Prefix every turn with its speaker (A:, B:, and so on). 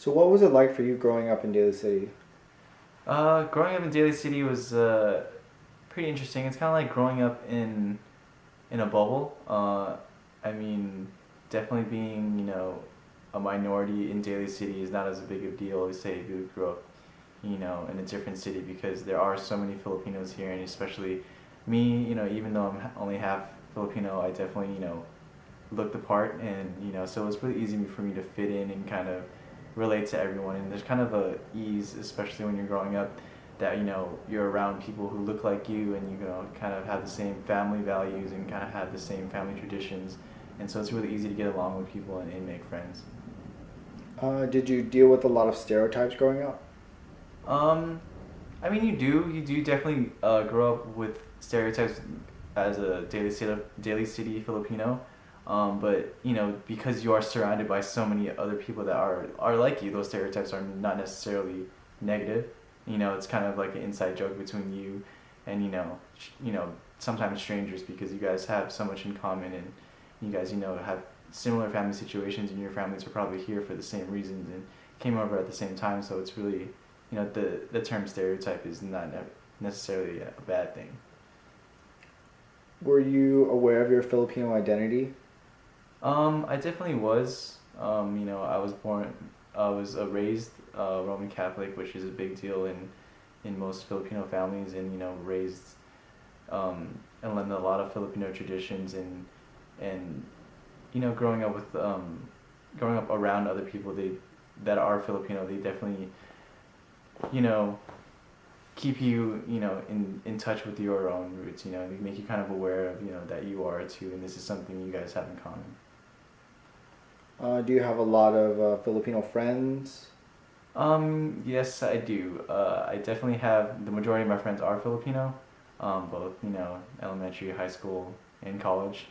A: So what was it like for you growing up in Daly City?
B: Growing up in Daly City was pretty interesting. It's kind of like growing up in a bubble. I mean, definitely being a minority in Daly City is not as big of a deal as say if you grew up in a different city because there are so many Filipinos here, and especially me. Even though I'm only half Filipino, I definitely look the part, and so it's really easy for me to fit in and kind of relate to everyone. And there's kind of a ease, especially when you're growing up, that you're around people who look like you, and kind of have the same family values and kind of have the same family traditions, and so it's really easy to get along with people and make friends.
A: Did you deal with a lot of stereotypes growing up?
B: Um, I mean, you do definitely grow up with stereotypes as a Daly City Filipino, but because you are surrounded by so many other people that are like you, those stereotypes are not necessarily negative. It's kind of like an inside joke between you and sometimes strangers because you guys have so much in common, and you guys have similar family situations, and your families are probably here for the same reasons and came over at the same time. So it's really the term stereotype is not necessarily a bad thing.
A: Were you aware of your Filipino identity?
B: I definitely was. I was raised Roman Catholic, which is a big deal in most Filipino families, and raised and learned a lot of Filipino traditions, and growing up around other people that are Filipino, they definitely you know keep you in touch with your own roots. They make you kind of aware of that you are too, and this is something you guys have in common.
A: Do you have a lot of Filipino friends?
B: Yes, I do. I definitely have, the majority of my friends are Filipino, both elementary, high school, and college.